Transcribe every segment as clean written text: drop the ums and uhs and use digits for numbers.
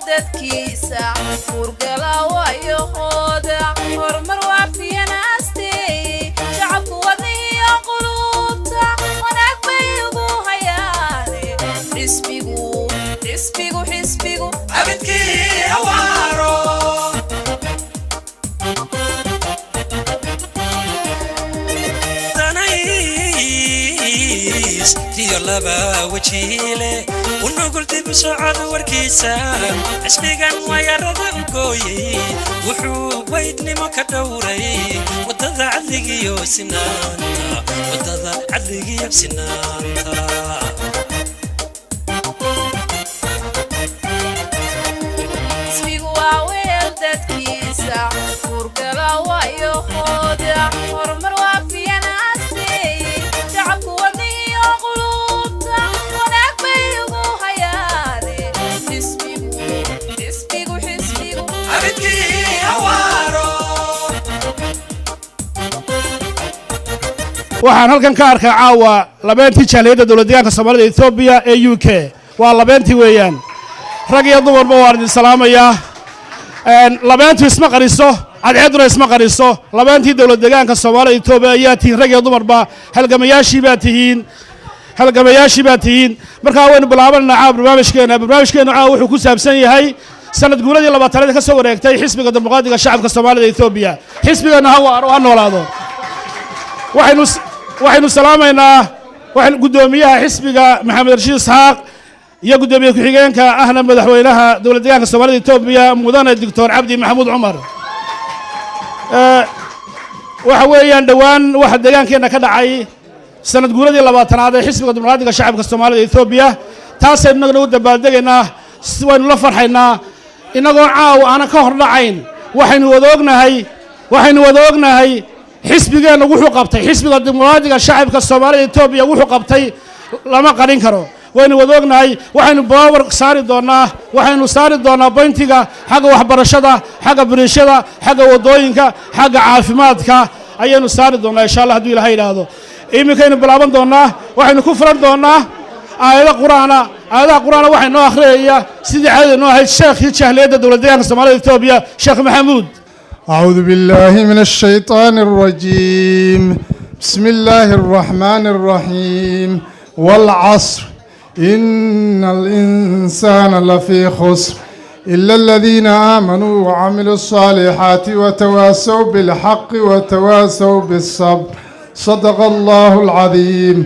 dadkiisa furgala wayahooda hormar waafiyana astay shacabku wadniyo qulubta wanaag bay ugu hayaane xisbigu abidkii hawaaro تيو لبا وجيله ونقول تبصعد وركيسا اسميغان ويرد انكوي وحو بيتني ما كدوري وددا عدليو سنانتا وددا عدليو سنانتا سميغوا ويلدتكيسا فورغلا ويهودا hormar waafiyana astay shacabku wadniyo qulubta wanaag bay ugu hayaane xisbigu abidkii hawaaro waxaan halkan ka arkaa caawa labeentii jaaliyadda dawladdeegaanka Soomaalida Ethiopia ee UK waa labeentii weeyaan rag iyo dumarba waan idin salaamayaa labeentu isma qariso cadceeduna isma qariso labeentii dawladdeegaanka Soomaalida Ethiopia ayaa tiin rag iyo dumarba halgamayaashii baa tihiin markaa waynu bilaabanaa barnaamijkeena caawa wuxuu ku saabsan yahay sanad guuradii 20 ka soo wareegtay xisbiga dimuqraadiga shacabka Soomaalida Ethiopia xisbigana hawaaro ha noolaado waxaynu salaamaynaa gudoomiyaha xisbiga Maxamed Rashiid Isxaaq iyo gudoomiye ku-xigeenka ahna madaxweynaha dawladdeegaanka Soomaalida Ethiopia mudane Dr. Cabdi Maxamuud Cumar waxa weeyaan dhawaan waxa deegaankeena ka dhacay sanad guuradii 20aad ee xisbiga dimuqraadiga shacabka Soomaalida Ethiopia taasaynu nagu dabaaldegaynaa waynu la farxaynaa inagoo caawa aan ka hor dhacayn waxaynu wada ognahay xisbigeena wuxuu qabtay xisbiga dimuqraadiga shacabka Soomaalida Ethiopia wuxuu qabtay lama qarin karo waynu wada ognahay waxaynu power saari doonaa pointiga xagga waxbarashada xagga bulshada xagga wadooyinka xagga caafimaadka ayaynu saari doonaa insha Allah hadii Ilaahay yiraahdo iminkaynu bilaaban doonaa waxaynu ku furan doonaa aayadaha quraana waxay noo akhriyaya sidii caadi noo ahayd sheekhi jahliyada dawladdeegaanka Soomaalida Ethiopia Sheekh Maxamuud أعوذ بالله من الشيطان الرجيم بسم الله الرحمن الرحيم والعصر إن الإنسان لفي خسر إلا الذين آمنوا وعملوا الصالحات وتواسوا بالحق وتواسوا بالصبر صدق الله العظيم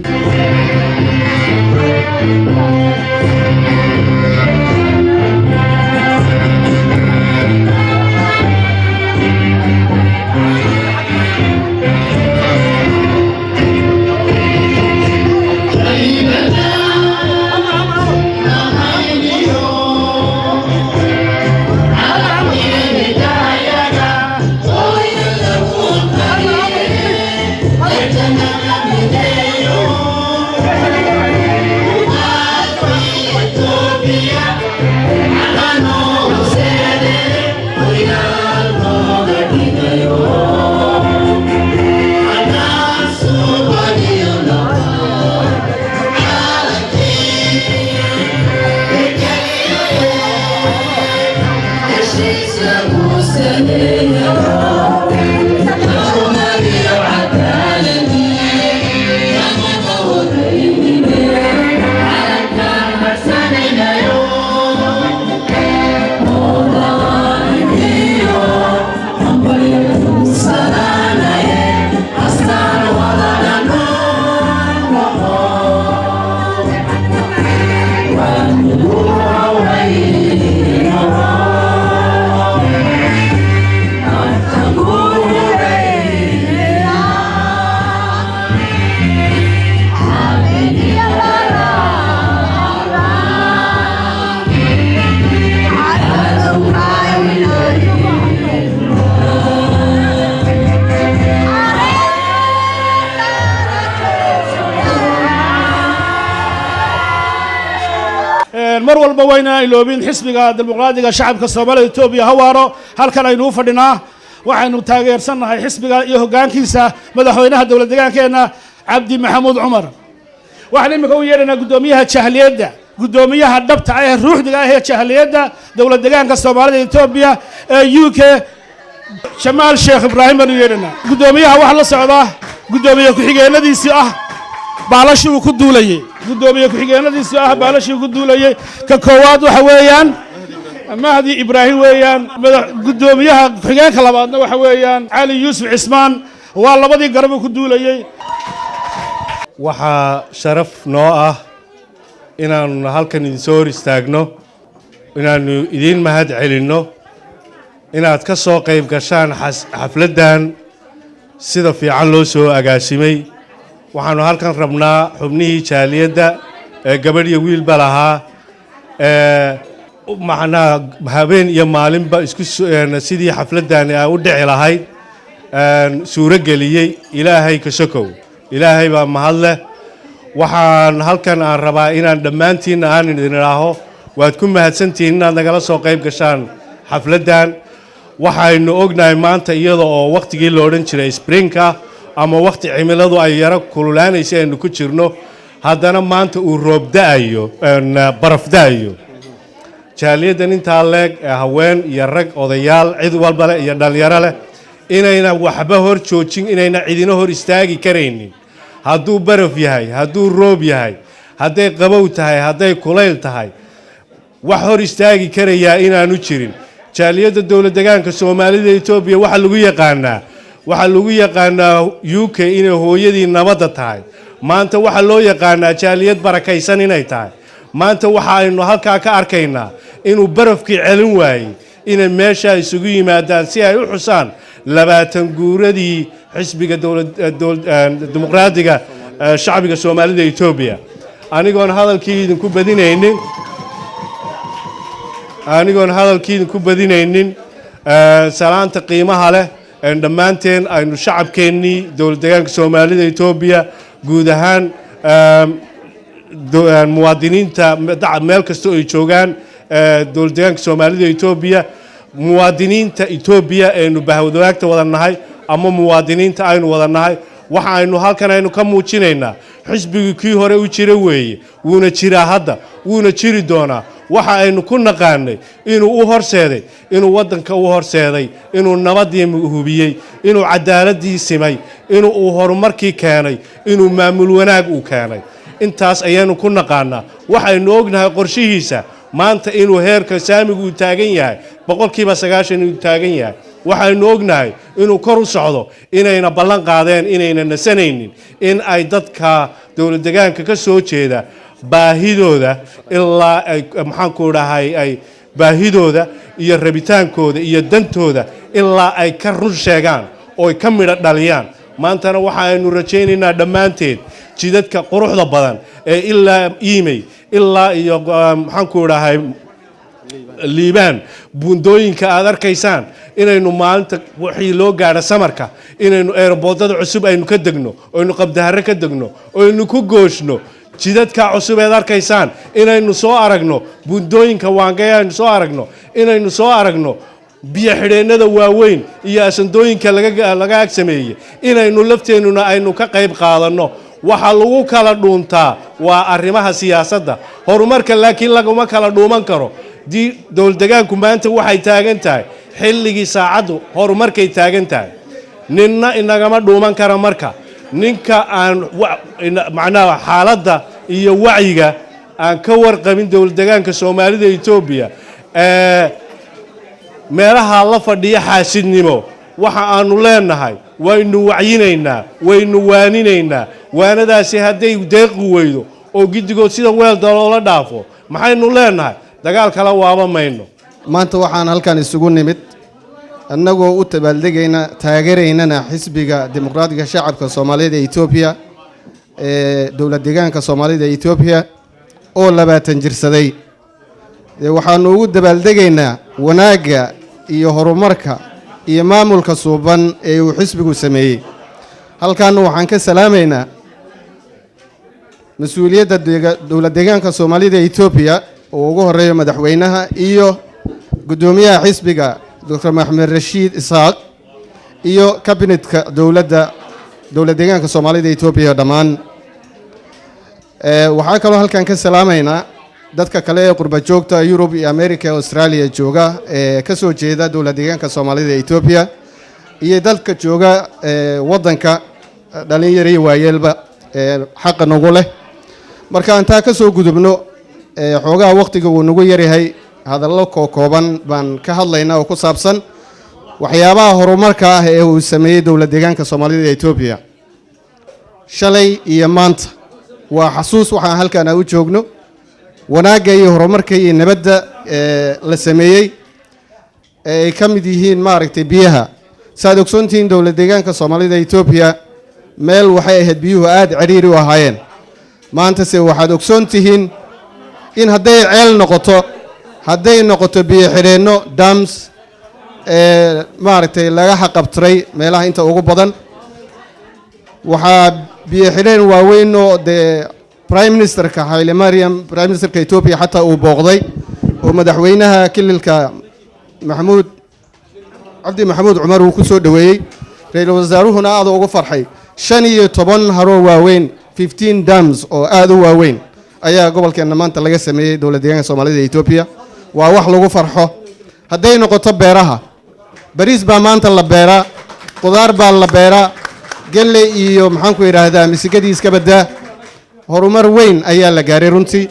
mar walba wayna iloobin xisbiga dimuqraadiga shacabka Soomaalida Ethiopia hawaaro halkan aynu u fadhinaa waxaynu taageersanahay xisbiga iyo hoggaankiisa madaxweynaha dawladdeegaankeena Cabdi Maxamuud Cumar waxaan imika u yeedhanaa gudoomiyaha jahliyadda guddoomiyaha dhabta ah ee ruuxdiga ah ee jahaliyadda dowlad deegaanka soomaalida Itoobiya ee UK Jamaal Sheekh Ibraahim banu yeedhana guddoomiyaha waxa la socda guddoomiye ku-xigeenadiisii ah baalashii uu ku duulayay guddoomiye ku-xigeenadiisii ah baalashii uu ku duulayay ka koowaad waxa weeyaan Mahdi Ibraahim weeyaan guddoomiyaha ku-xigeenka labaadna waxa weeyaan Cali Yuusuf Cismaan waa labadii garab uu ku duulayay waxa sharaf noo ah inaanu halkan idin soo hor istaagno inaanu idin mahad celinno inaad ka soo qayb gashaan xafladdan sida fiican loo soo agaasimay waxaanu halkan rabnaa xubnihii jaaliyadda ee gabadh iyo wiilba lahaa macnaha habeen iyo maalinba isku sidii xafladdan ay u dhici lahayd suuro geliyey ilaahay ka sokow ilaahay baa mahad leh waxaan halkan aan rabaa inaan dhammaantiinna aan idin idhaaho waad ku mahadsantihiin inaad nagala soo qayb gashaan xafladdan waxaynu ognahay maanta iyada oo waqtigii la odhan jiray sprinka ama waqti cimiladu ay yaro kululaanaysa aynu ku jirno haddana maanta uu roob da'ayo baraf da'ayo jaaliyaddan intaa leeg ee haween iyo rag odayaal cid walba leh iyo dhalinyaro leh inayna waxba hor joojin inayna cidina hor istaagi karaynin hadduu baraf yahay hadduu roob yahay hadday qabow tahay hadday kulayl tahay wax hor istaagi karayaa inaanu jirin jaaliyadda dowlad deegaanka soomaalida Itoobiya waxa lagu yaqaanaa UK inay hooyadii nabadda tahay maanta waxa loo yaqaanaa jaaliyad barakaysan inay tahay maanta waxa aynu halkaa ka arkaynaa inuu barafkii celin waayey inay meesha isugu yimaadaan si ay u xusaan 20 guuradii xisbiga dimuqraadiga shacbiga soomaalida Itoobiya anigoon hadalkii idinku badinaynin salaanta qiimaha leh dhammaanteen aynu shacabkeennii dowlad deegaanka soomaalida Itoobiya guud ahaan muwaadiniinta meel kasta oo ay joogaan dowlad deegaanka soomaalida Itoobiya muwaadiniinta Itoobiya aynu bahwadaagta wada nahay ama muwaadiniinta aynu wada nahay waxa aynu halkan aynu ka muujinaynaa xisbigii kii hore u jira weeye wuuna jiraa hadda wuuna jiri doonaa waxa aynu ku naqaanay inuu u horseeday inuu wadanka u horseeday inuu nabadii hubiyay inuu cadaaladii simay inuu horumarkii keenay inuu maamul wanaag u keenay intaas ayaynu ku naqaanaa waxaynu ognahay qorshihiisa maanta inuu heerka saamigu taagan yahay 90% uu taagan yahay waxaynu ognahay inuu kor u socdo inayna ballan qaadeen inayna nasanaynin in ay dadka dowlad deegaanka ka soo jeeda baahidooda ilaa ay maxaan ku dhahay ay baahidooda iyo rabitaankooda iyo dantooda ilaa ay ka run sheegaan oo ay ka midho dhaliyaan maantana waxaanu rajaynaynaa dhammaanteed jidadka quruxda badan ee ilaa iimay ilaa iyo maxaan ku dhahay liibaan buundooyinka aad arkaysaan inaynu maalinta wixii loo gaadho samarka inaynu aeroboodada cusub aynu ka degno aynu qabdahare ka degno aynu ku gooshno jidadka cusub ee arkaysaan inaynu soo aragno buundooyinka waangay aynu soo aragno inaynu soo aragno biyo xidheennada waaweyn iyo asandooyinka laga ag sameeyay inaynu lafteenuna aynu ka qayb qaadanno waxa lagu kala dhuuntaa waa arrimaha siyaasadda horumarka laakiin laguma kala dhuuman karo dowlad deegaanku maanta waxay taagan tahay xilligii saacadu horumarkay taagan tahay ninna inagama dhuuman kara marka ninka aan macnaha xaaladda iyo wacyiga aan ka warqabin dowlad deegaanka soomaalida Itoobiya meelaha la fadhiya xaasidnimo waxa aanu leenahay waynu wacyinaynaa waynu waaninaynaa waanadaasi hadday deeqi weydo oo gidigood sida weel daloola dhaafo maxaynu leenahay dagaal kala waaba mayno maanta waxaan halkan isugu nimid annagoo u tabaaldegayna taageeraynana xisbiga dimuqraadiga shacabka Soomaalida ee Itoobiya ee dowlad deegaanka Soomaalida ee Itoobiya oo 20 jirsaday waxaanu ugu dabaaldegaynaa wanaaga iyo horumarka iyo maamulka suuban ee uu xisbigu sameeyay halkan waxaan ka salaamaynaa mas'uuliyadda dowlad deegaanka Soomaalida ee Itoobiya oo ugu horeeyo madaxweynaha iyo gudoomiyaha xisbiga Dr. Maxamed Rashiid Isaaq iyo kabinetka dowlad deegaanka Soomaalida ee Itoobiya dhamaan waxaan kaloo halkan ka salaamaynaa dadka kale ee qurba joogta Yurub iyo America Australia jooga ee ka soo jeeda dowlad deegaanka Soomaalida ee Ethiopia iyo dadka jooga wadanka dhalinyaro iyo waayeelba xaq nagu leh marka inta ka soo gudubno xoogaa waqtiga uu nagu yaryahay hadallo kooban baan ka hadlaynaa oo ku saabsan waxyaabaha horumarka ah ee uu sameeyay dowlad deegaanka Soomaalida ee Ethiopia shalay iyo maanta waa xasuus waxaan halkaan u joogno wanaaga iyo horumarka iyo nabadda la sameeyay ay ka mid yihiin maaragtay biyaha saad ogsoontiin dowlad deegaanka Soomaalida ee Ethiopia meel waxay ahayd biyuhu aad ciriiri u ahaayeen maanta se waxaad ogsoontihiin in hadday ceel noqoto hadday noqoto biyo xireenno dams maaragtay laga xaqabtiray meelaha inta ugu badan waxaa biyo xireen waaweyn oo Prime Minister Haile Mariam Prime Minister Ethiopia xataa uu booqday oo madaxweynaha kililka Abdi Maxamuud Cumar uu ku soo dhaweeyay ra'iisul wasaaruhuna aad ugu farxay 15 haro waaweyn 15 dams oo aad u waaweyn ayaa gobolkeena maanta laga sameeyay dowlad deegaanka Soomaalida ee Ethiopia waa wax lagu farxo hadday noqoto beeraha bariis baa maanta la beeraa qudaar baa la beeraa galley iyo maxaan ku yiraahdaa misigadi iska badaa horumar weyn ayaa la gaaray runtii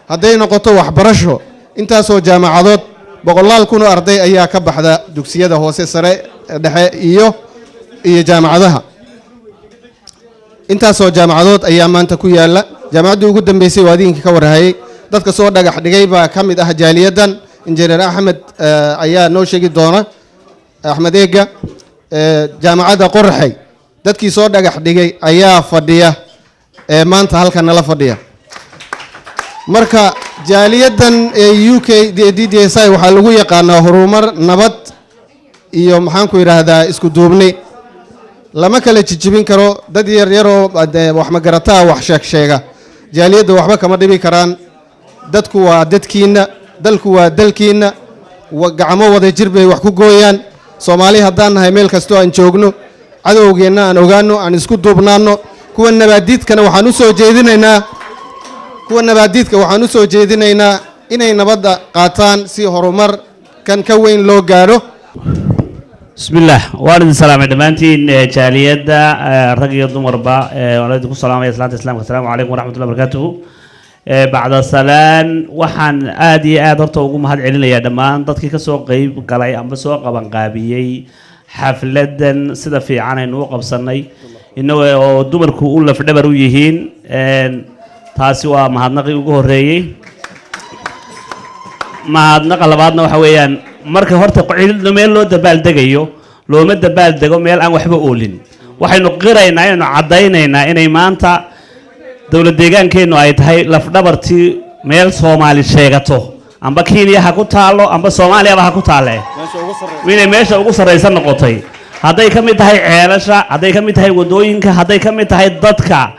hadday noqoto waxbarasho intaasoo jaamacadood boqolaal kun oo arday ayaa ka baxda dugsiyada hoose sare dhexe iyo jaamacadaha intaasoo jaamacadood ayaa maanta ku yaala jaamacadda ugu dambeysay waadiinka ka warhayay dadka soo dhagax dhigay baa ka mid ah jaaliyadan injineer Axmed ayaa noo sheegi doona Axmed Eega jaamacadda Qorraxay dadkii soo dhagax dhigay ayaa fadhiya maanta halkan nala fadhiya marka jaaliyadan UK DDSI waxa lagu yaqaanaa horumar nabad iyo maxaan ku yiraahdaa isku duubni lama kala jijibin karo dad yar yar oo wax ma garataa wax sheega jaaliyada waxba kama dhibi karaan dadku waa dadkiina dalku waa dalkiina gacmo wada jir bay wax ku gooyaan Soomaali haddaan nahay meel kasto aan joogno cadowgeena aan ogaano aan isku duubnaano kuwa nabaadiidkana waxaan u soo jeedinaynaa inay nabadda qaataan si horumar kan ka weyn loo gaaro bismillaah waalid salaam dhamaantiin jaaliyada rag iyo dumarba waalid ku salaamay islaamka assalaamu calaykum waraxmatullahi wabarakaatuh bacda salaan waxaan aad iyo aad horta ugu mahad celinayaa dhammaan dadkii ka soo qayb galay amba soo qaban qaabiyay xafladan sida fiican aynu u qabsanay inagoo dumarku u lafdhabar u yihiin taasi waa mahadnaqii ugu horeeyay mahadnaqa labaadna waxa weeyaan marka horta qocilna meel loo dabaaldegayo looma dabaaldego meel aan waxba oolin waxaynu qiraynaa inaynu cadaynaynaa inay maanta dowlad deegaankeenu ay tahay lafdhabartii meel Soomaali sheegato amba Kenya ha ku taalo amba Soomaaliya ha ku taale inay meesha ugu sareysan noqotay hadday ka mid tahay ceelasha hadday ka mid tahay wadooyinka hadday ka mid tahay dadka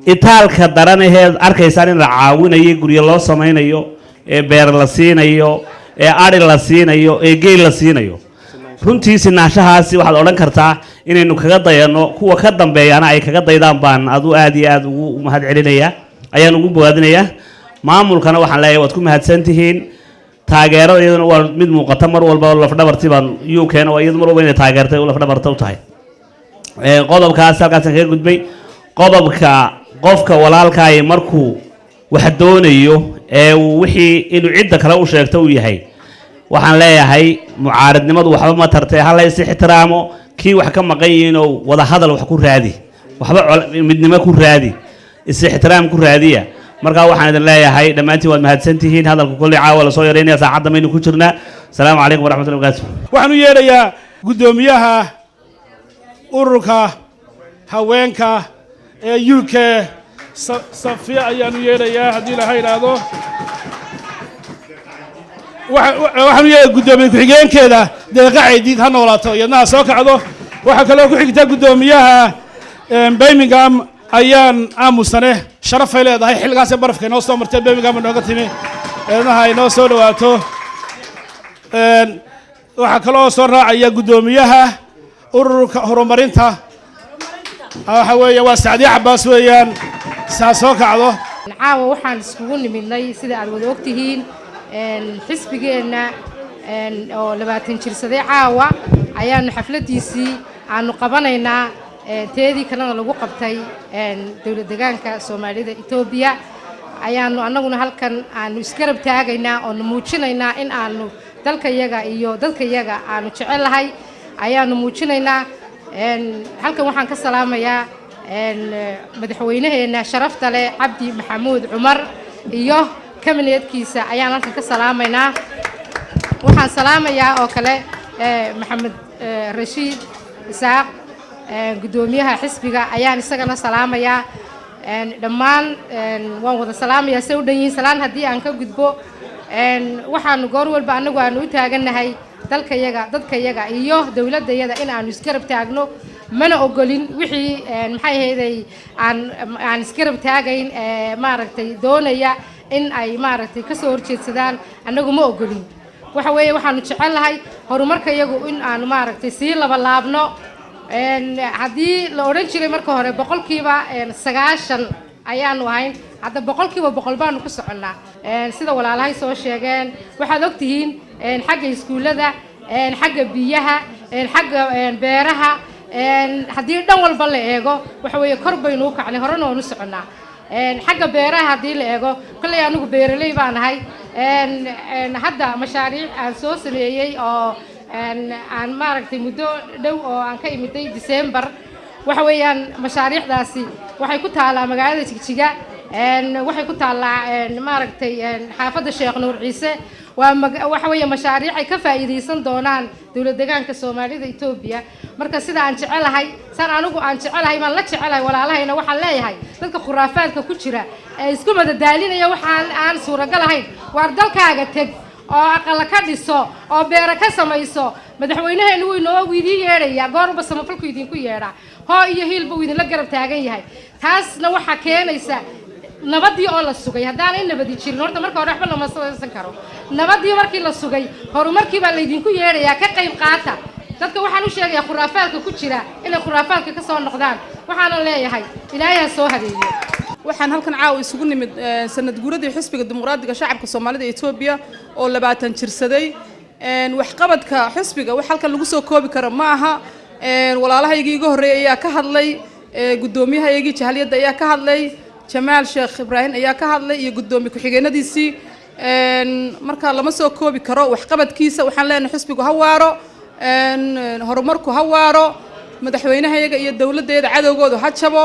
itaalka daranaheed arkaysaan in la caawinayo guriga loo samaynayo ee beer la siinayo ee ari la siinayo ee geel la siinayo runtii sinaashahaasi waxaad odhan kartaa inaynu kaga dayano kuwa ka dambeeyana ay kaga daydaan baan adu aad iyo aad ugu mahad celinaya ayaan ugu bogaadinayaa maamulkana waxaan leeyahay waad ku mahadsantihiin taageerada iyaduna waa mid muuqata mar walba lafdhabartii baan UK-na waa iyadu mar walba inay taageertay oo lafdhabarta u tahay qodobkaas halkaas kaga gudbay qodobka qofka walaalka ay markuu wax doonayo wixii inuu cidda kale u sheegto uu yahay waxaan leeyahay mucaaradnimadu waxba ma tartay hal ay ixtiraamo kii wax ka maqan yihiin oo wada hadal wax ku raadi waxba midnimo ku raadi ixtiraam ku raadiya marka waxaan idin leeyahay dhamaantiin waad mahadsantihiin hadalku kulli caawa la soo yareynaya saacadda maynu ku jirnaa assalaamu calaykum waraxmatullahi wabarakaatuh waxaan u yeedhayaa guddoomiyaha ururka haweenka ee UK Safiya ayaan u yeedhayaa haddii la yiraahdo waxaan u yeedhayaa guddoomiye ku-xigeenkeeda deeqa caydiid ha noolaato iyadna soo kacdo waxaa kaloo ku xigta guddoomiyaha Birmingham ayaan aamusane sharaf ay leedahay xilligaas barafka inoo soo martay Birmingham nooga timi eednaha inoo soo dhawaato waxaa kaloo soo raacaya guddoomiyaha ururka horumarinta waxa weeye waa Saacadiya Cabbaas weeyaan saa soo kacdo caawa waxaan iskugu nimidnay sida aad wada ogtihiin xisbigeena oo 20 jirsaday caawa ayaanu xafladiisii aanu qabanaynaa teedii kalena lagu qabtay dawlad deegaanka Soomaalida Itoobiya ayaanu annaguna halkan aanu iskarab taagaynaa oo muujinaynaa in aanu dalkayaga iyo dadkayaga aanu jecelahay ayaanu muujinaynaa halkan waxaan ka salaamayaa madaxweynaheena sharafta leh Cabdi Maxamuud Cumar iyo kabineedkiisa ayaan halkan ka salaamaynaa waxaan salaamayaa oo kale Maxamed Rashiid Isaaq gudoomiyaha xisbiga ayaan isagana salaamayaa dhammaan waan wada salaamayaa soo dhayin salaan hadii aan ka gudbo waxaan goor walba anagu aan u taaganahay dalkayaga dadkayaga iyo dawladayada in aan iskarab taagno mana ogolin wixii maxay ahaydey aan iskarab taagayn maaragtay doonaya in ay maaragtay ka soo horjeedsadaan anagu ma ogolin waxa weeye waxaan jecelahay horumarkayagu in aan maaragtay si laba laabno hadii la oran jiray marka hore boqolkiiba 90 ayaanu ahayn hadda boqolkiiba 100 baanu ku soconaa sida walaalahay soo sheegeen waxaad ogtihiin xagga iskuulada xagga biyaha xagga beeraha hadii dhan walba la eego waxa weeye kor baynu u kacnay horena oo u soconaa xagga beeraha hadii la eego kulay anigu beeraley baan ahay hadda mashaariic aan soo sameeyay oo aan maaragtay muddo dhow oo aan ka imiday December waxa weeyaan mashaariicdaasi waxay ku taalaa magaalada Jigjiga waxay ku taalaa maaragtay xaafadda Sheekh Nuur Ciise waxa weeye mashaariic ay ka faa'iideysan doonaan dawlad deegaanka Soomaalida Itoobiya marka sida aan jecelahay san anigu aan jecelahay ma la jecelahay walaalahayna waxaan leeyahay dadka khuraafaadka ku jira ee isku madadaalinaya waxaan aan suuragal ahayn waar dalkaaga tag oo aqal ka dhiso oo beera ka samayso madaxweynaheenu uu inoo wiidii yeedhaya goorba samafalku idinku yeedha hoo iyo hiilba idin la garab taagan yahay taasna waxa keenaysa nabadii oo la sugay hadaan in nabadi jirin horta marka hore waxba lama soo karo nabadii markii la sugay horumarkii baa la idinku yeedhaya ka qayb qaata dadka waxaan u sheegayaa khuraafaadka ku jira inay khuraafaadka ka soo noqdaan waxaan leeyahay ilaahay soo hadeeyo waxaan halkan caaw isugu nimid sanad guuradii xisbiga dimuqraadiga shacabka Soomaalida Itoobiya oo 20 jirsaday wax qabadka xisbiga wax halkan lagu soo koobi karo ma aha walaalahaygii iga horeeyay ayaa ka hadlay gudoomiyahaygii jahaliyada ayaa ka hadlay Jamaal Sheekh Ibrahim ayaa ka hadlay iyo gudoomiye ku-xigeenadiisii marka lama soo koobi karo wax qabadkiisa waxaan leenahay xisbigu ha waaro horumarku ha waaro madaxweynahayaga iyo dawladdeeda cadawgoodu ha jabo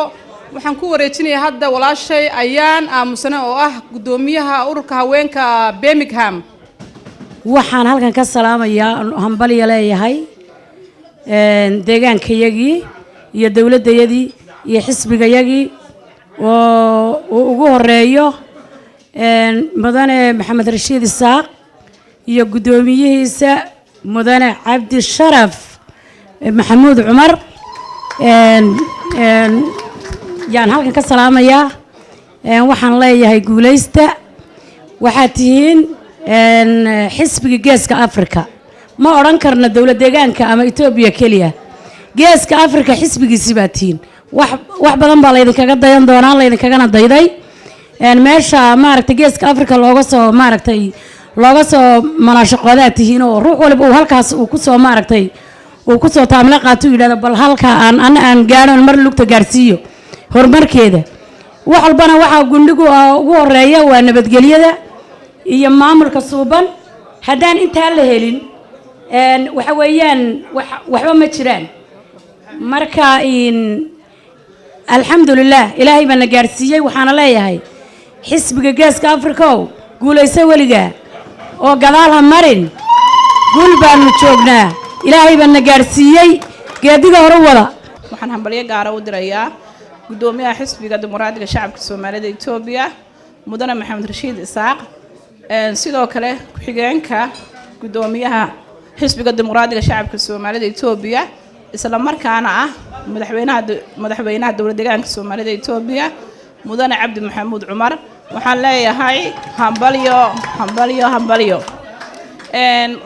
waxaan ku wareejinayaa hadda walaashay ayaan aamusana oo ah gudoomiyaha ururka haweenka Birmingham waxaan halkan ka salaamayaa hambaliya leeyahay deegaankayagii iyo dawladayadii iyo xisbigayagii oo ugu horeeyo mudane Maxamed Rashiid Isaaq iyo gudoomiyihiisa mudane Cabdi Sharaf Maxamuud Cumar yaan halkan ka salaamayaa waxaan leeyahay guuleysta waxaad tihiin xisbiga geeska Afrika ma oran karna dawlad deegaanka ama Itoobiya kaliya geeska Afrika xisbigiisa baa tihiin wax badan baa la idin kaga dayan doonaa la idin kagana dayday meesha maaragtay geeska Afrika looga soo manaashaqoodaa tihiin oo ruux walba uu halkaas uu ku soo maaragtay uu ku soo taamla qaato yiraahdo bal halka aan gaadhan mar lugta gaarsiiyo horumarkeeda wax walbana waxa gundhigu ugu horeeya waa nabadgelyada iyo maamulka suuban haddaan intaa la helin waxa weeyaan waxba ma jiraan marka alxamdulillah ilaahay bana gaarsiiyay waxaana leeyahay xisbiga geeska Afrika oo guuleysa waliga oo gadaal ha marin guul baanu joognaa ilaahay bana gaarsiiyay geediga hore wada waxaan hambaliyo gaar u dirayaa gudoomiyaha xisbiga dimuqraadiga shacabka Soomaalida Itoobiya mudane Maxamed Rashiid Isaaq sidoo kale ku-xigeenka gudoomiyaha xisbiga dimuqraadiga shacabka Soomaalida Itoobiya isla markaana ah madaxweynaha dawlad deegaanka Soomaalida Itoobiya mudane Cabdi Maxamuud Cumar waxaan leeyahay hambaliyo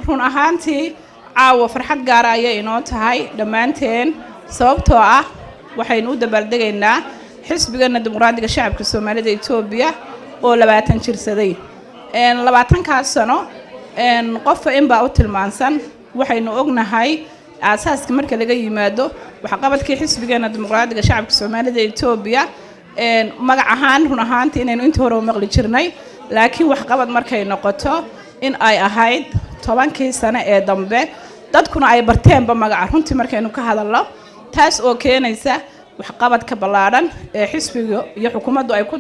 run ahaantii caawa farxad gaar ah ayay inoo tahay dhammaanteen sababtoo ah waxaynu u dabaaldegaynaa xisbigeena dimuqraadiga shacabka Soomaalida Itoobiya oo 20 jirsaday 20 sano qof in baa u tilmaansan waxaynu ognahay asaaska marka laga yimaado waxa qabadkii xisbigeena dimuqraadiga shacabka Soomaalida Itoobiya magac ahaan run ahaantii inaynu inta hore u maqli jirnay laakiin wax qabad markay noqoto in ay ahayd 10 sano ee dambe dadkuna ay barteenba magac runtii markaynu ka hadalno taas oo keenaysa wax qabad ka balaaran ee xisbiga iyo xukuumaddu ay ku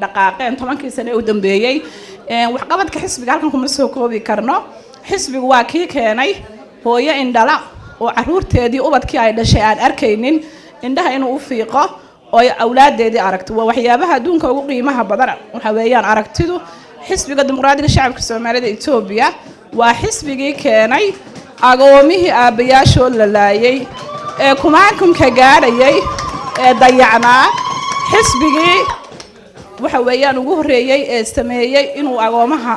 dhaqaaqeen 10 sano ee u dambeeyay wax qabadka xisbiga halkan kuma soo koobi karno xisbigu waa kii keenay hooyo indhala oo caruurteedii ubadkii ay dhashay aan arkaynin indhaha inuu u fiiqo oo awlaadeedii aragto waa waxyaabaha adduunka ugu qiimaha badan waxa weeyaan aragtidu xisbiga dimuqraadiga shacabka Soomaalida Itoobiya waa xisbigii keenay agoomihii aabayaashood la laayay ee kumaankumka gaadhayay ee dayacnaa xisbigii waxa weeyaan ugu horeeyay ee sameeyay inuu agoomaha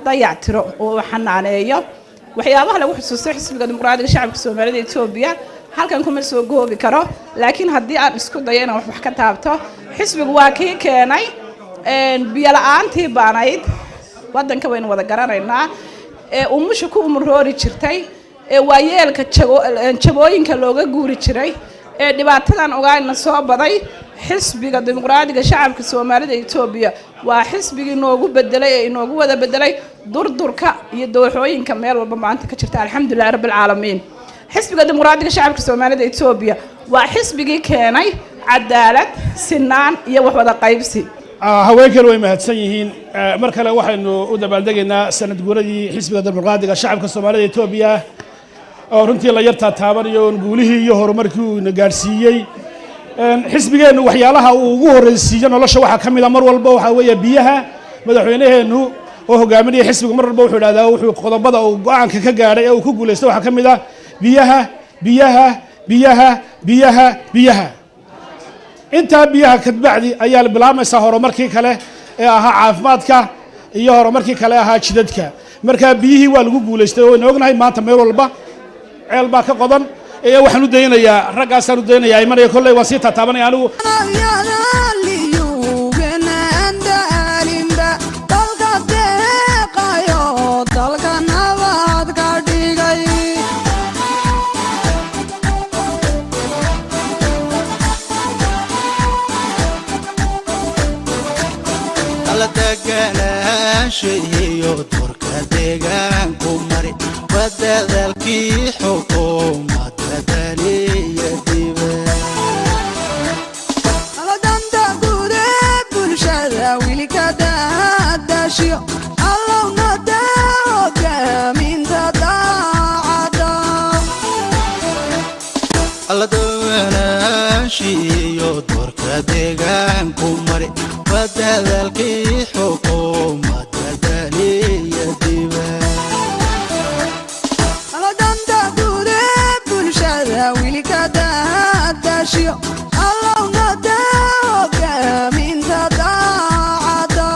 dayac tiro oo xanaaneeyo waxyaabaha lagu xusuusto xisbiga dimuqraadiga shacabka Soomaalida Itoobiya halkan kuma soo goobi karo laakiin haddii aan isku dayo inaan wax ka taabto xisbigu waa kii keenay biyo la'aantii baanayd wadanka waynu wada garanaynaa ee umusha ku umroori jirtay ee waayeelka jabooyinka looga guuri jiray ee dhibaatadan ogaayna soo baday xisbiga dimuqraadiga shacabka Soomaalida Itoobiya waa xisbigii noogu bedelay ee inoogu wada bedelay durdurka iyo dooxooyinka meel walba maanta ka jirta alxamdulillah rabbil caalamiin xisbiga dimuqraadiga shacabka Soomaalida Itoobiya waa xisbigii keenay cadaalad sinaan iyo wax wada qaybsi haweenkan way mahadsan yihiin mar kale waxaynu u dabaaldegaynaa sanad guuradii xisbiga dimuqraadiga shacabka Soomaalida Itoobiya oo runtii la yarta taabanayo guulihii iyo horumarkii uu gaarsiiyay xisbigeenu waxyaalaha uu ugu horeysiiyo nolosha waxa kamid ah mar walba waxa weeye biyaha madaxweynaheenu oo hogaaminaya xisbiga mar walba wuxuu yiraahdaa wuxuu qodobada uu go'aanka ka gaaray ee uu ku guuleystay waxa kamid ah biyaha inta biyaha kadbacdi ayaa bilaamaysa horumarkii kale ee ahaa caafimaadka iyo horumarkii kale ahaa jidadka marka biyihii waa lagu guuleystay oo ognahay maanta meel walba ceel baa ka qodan ee waxaan u daynayaa raggaasaan u daynayaa imanaya kolley waan sii taataabanaya anigu شيء دورك ديغان كمري ودادالكي حكومة بدنية ديبا على دندا قودة بلشادة ويلي كدا داشيو الله نداوك من تداعدا على دوانا شيء دورك ديغان كمري ودادالكي حكومة بدنية ديبا على دندا قودة بلشادة ويلي كدا داشيو الله نداوك من تداعدا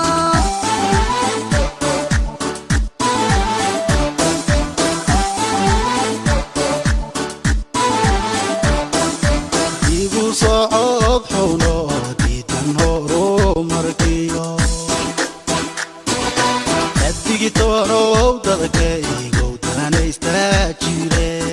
يبو صعب حولو ديدن هورو مركيو أديكي تورو دادكيغو دانا يستاجيري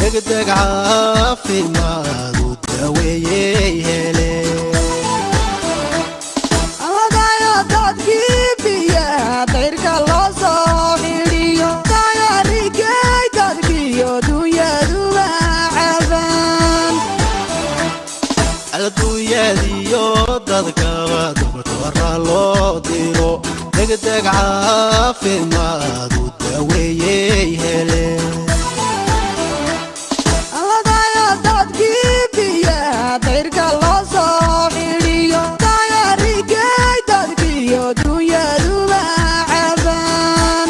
دقدق عافي ما ودوي هلي degdeg caafimaad u daweeyey hele alladaya dadkii biyaha dayrka loo soo xidhiyo dayarigay dadkiyo dunyaduba caban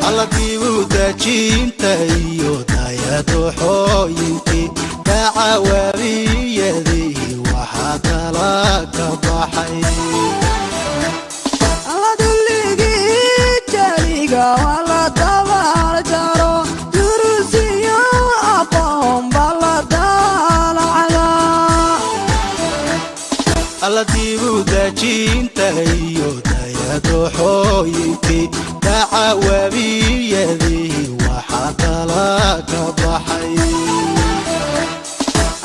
alladiibu dajinta iyo dayado xooyinkii dacawaabiyadii waxaa kala ka baxay alladulligii jaliga waa la dabaal jaro durusiyo aqoon baa la daalacda alladiibu dajinta iyo dayado xooyinkii dacawaabiyadii waxaa kala ka baxay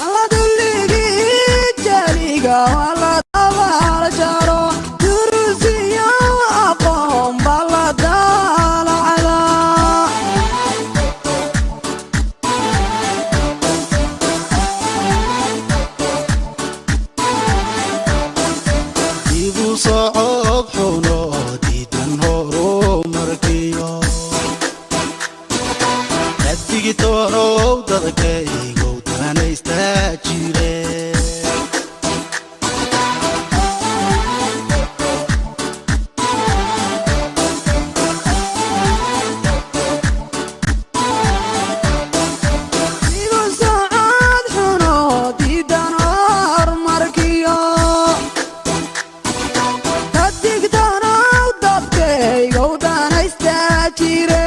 alladulligii jaliga waa la dabaal jaro durusiyo aqoon baa la daalacda igu socod xuno diidan horumarkiyo dadigi toonow dadkaygow danaystaa jire igu socod xuno diidan horumarkiyo kadigdanow dadkaygow danaystaa jire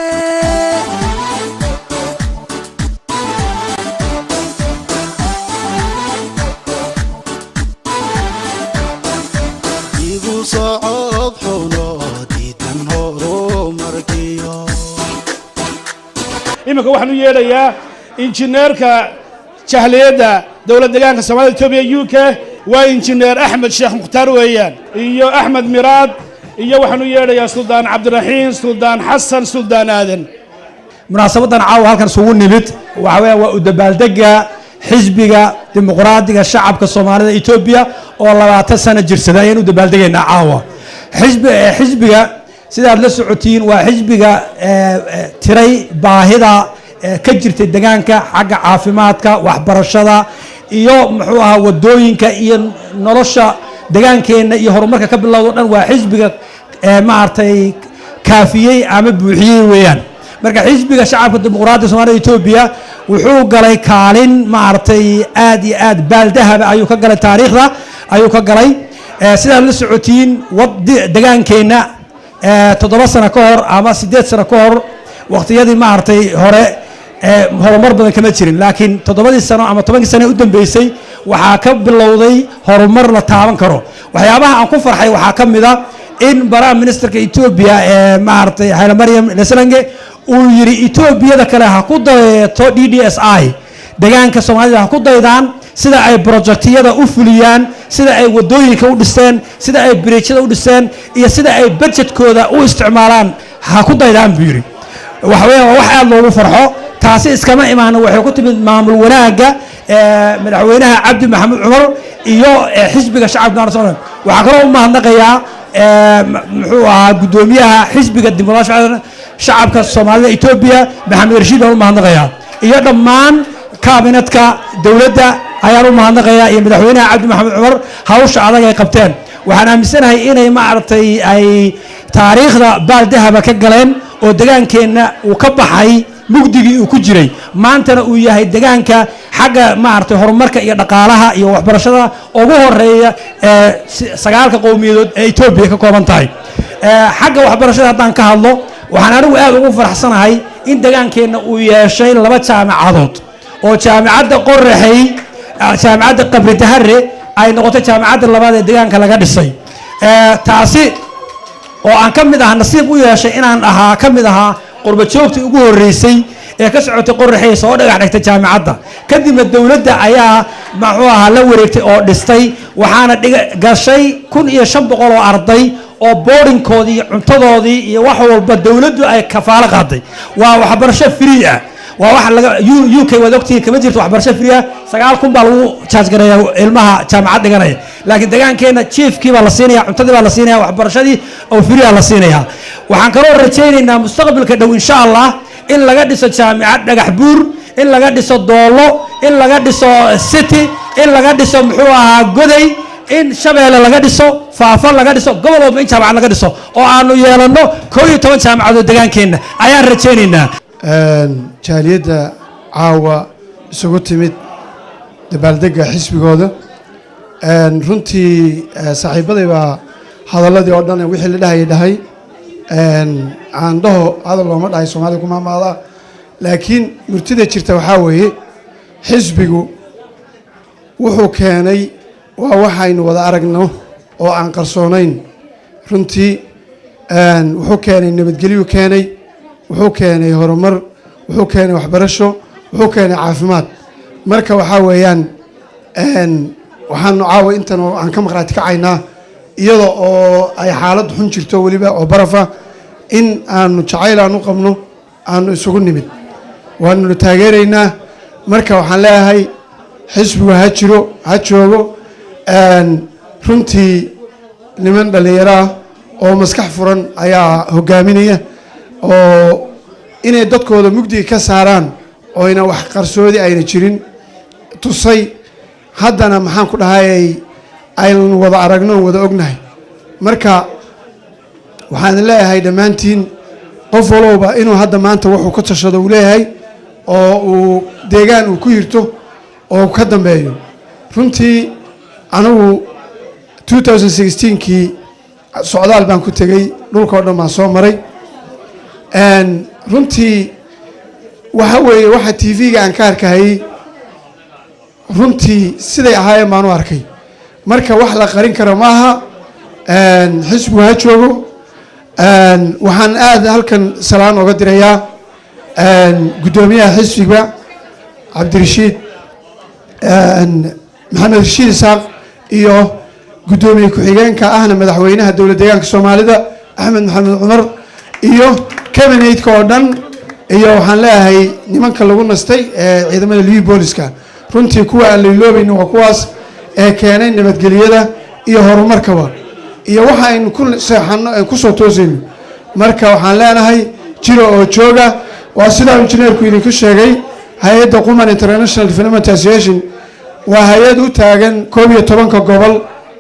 igu socod xuno diidan horumarkiyo iminka waxaan u yeedhayaa injineerka jahliyadda dowlad deegaanka soomaalida Itoobiya UK waa injineer Axmed Sheekh Mukhtaar weeyaan iyo Axmed Miraad iyo waxaan u yeedhayaa Suldaan Cabdiraxiin Suldaan Xasan Suldaan Aadan munaasabadan caawa halkan isugu nimid waxa weeye waa u dabaaldega xisbiga dimuqraadiga shacabka Soomaalida Itoobiya oo 20 sano jirsaday ayaan u dabaaldegaynaa caawa xisbiga sidaad la socotiin waa xisbiga tiray baahida ka jirtay deegaanka xagga caafimaadka waxbarashada iyo muxuu ahaa wadooyinka iyo nolosha deegaankeena iyo horumarka ka bilowdo dhan waa xisbiga maartay kaafiyey ama buuxiyey weeyaan marka xisbiga shacabka dimuqraadiga Soomaalida Itoobiya wuxuu galay kaalin maartay aad iyo aad baaldahaba ayuu ka galay taariikhda ayuu ka galay sidaad la socotiin deegaankeena 7 sano ka hor ama 8 sano ka hor waqtiyadii maartay hore horumar badan kama jirin laakiin 7 sano ama 10 sano u dambeysay waxaa ka bilowday horumar la taaban karo waxyaabaha aan ku farxay waxaa ka mid ah in baraha ministerka Itoobiya maartay Haile Mariam Desalegn uu yiri Itoobiyada kale ha ku dayeeto DDSI deegaanka Soomaalida ha ku daydaan sida ay projectiyada u fuliyaan sida ay wadooyinka u dhiseen sida ay bridgeada u dhiseen iyo sida ay budgetkooda u isticmaalaan ha ku daydaan buu yiri waxa weeye wax aad loogu farxo taasi iskama imaan waxay ku timid maamul wanaaga madaxweynaha Cabdi Maxamed Cumar iyo xisbiga shacabka Soomaaliya waxa kale oo mahadnaqayaa muxuu ahaa gudoomiyaha xisbiga dimuqraadiga shacabka Soomaalida Itoobiya Maxamed Rashiid oo mahadnaqayaa iyo dhammaan kaabinetka dawladda ayaan u mahadnaqayaa iyo madaxweynaha Cabdi Maxamed Cumar hawsha adag ay qabteen waxaan aaminsanahay inay maartay ay taariikhda baaldahaba ka galeen oo deegaankeena uu ka baxay mugdigii uu ku jiray maantana uu yahay deegaanka xagga maartay horumarka iyo dhaqaalaha iyo waxbarashada ugu horeeya sagaalka qowmiyadood ee Itoobiya ka kooban tahay xagga waxbarashada haddaan ka hadlo waxaan anigu aad ugu faraxsanahay in deegaankeena uu yeeshay 2 jaamacadood oo jaamacadda Qorraxay jaamacadda Qabri Dahare ay noqotay jaamacadda labaad ee deegaanka laga dhisay taasi oo aan ka mid ah nasiib u yeeshay inaan ahaa ka mid ahaa qurba joogtii ugu horeysay ee ka socotay Qorraxay soo dhagax dhigtay jaamacadda kadibna dawladda ayaa maxuu ahaa la wareegtay oo dhistay waxaana gashay 1500 oo arday oo boardingkoodii iyo cuntadoodii iyo wax walba dawladdu ay kafaalo qaaday waa waxbarasho free ah waa waxa laga UK wada ogtihiin kama jirto waxbarasho free ah 9,000 baa lagu charge gareeyaa ilmaha jaamacad dhiganaya laakiin deegaankeena chiefkii baa la siinaya cuntadii baa la siinaya waxbarashadii oo free ah la siinaya waxaan kaloo rajaynaynaa mustaqbalka dhow insha Allah in laga dhiso jaamacad dhagax buur in laga dhiso doolo in laga dhiso city in laga dhiso muxuu ahaa goday in shabeelle laga dhiso faafan laga dhiso gobol walba in jaamacad laga dhiso oo aanu yeelano 11 jaamacadood deegaankeena ayaan rajaynaynaa jaaliyadda caawa isugu timid dabaaldega xisbigooda runtii saaxiibaday baa hadalladii oo dhan wixii la dhahay aan dhaho hadal looma dhahay Soomaaliya kuma maada laakiin murtida jirta waxaa weeye xisbigu wuxuu keenay waa waxaynu wada aragno oo aan qarsoonayn runtii wuxuu keenay nabadgelyo keenay wuxuu keenay horumar wuxuu keenay waxbarasho wuxuu keenay caafimaad marka waxaa weeyaan waxaanu caawa intan aan ka maqraati kacaynaa iyada oo ay xaalad xun jirto weliba oo barafa in aanu jacayl aan u qabno aanu isugu nimid waanu taageeraynaa marka waxaan leeyahay xisbigu ha jiro ha joogo runtii niman dhalinyaro ah oo maskax furan ayaa hogaaminaya oo inay dadkooda mugdiga ka saaraan oo ina wax qarsoodi ayna jirin tusay haddana maxaan ku dhahay aynu wada aragno wada ognahay marka waxaan leeyahay dhammaantiin qof walowba inuu hadda maanta wuxuu ka tashado uu leeyahay oo uu deegaan uu ku yirto oo ka dambeeyo runtii anigu 2016kii socdaal baan ku tegey dhulka oo dhan baan soo maray runtii waxa weeye waxa TV-ga aan ka arkayay runtii siday ahaayeen baan u arkay marka wax la qarin karo maaha xisbigu ha joogo waxaan aad halkan salaan uga dirayaa gudoomiyaha xisbiga Cabdirashiid maxamed Rashiid Isaaq iyo gudoomiye ku-xigeenka ahna madaxweynaha dowladda deegaanka Soomaalida Axmed Maxamed Cumar iyo cabinet-ka oo dhan iyo waxaan leeyahay nimanka lagu nastay ciidamada liibi booliska runtii kuwa aan leeloobayno waa kuwaas ee keenay nabadgelyada iyo horumarkaba iyo waxa aynu ku seexano ee ku soo toosayno marka waxaan leenahay jiro oo jooga waa sida injineerku idinku sheegay hay'adda Quman International Development Association waa hay'ad u taagan 11 gobol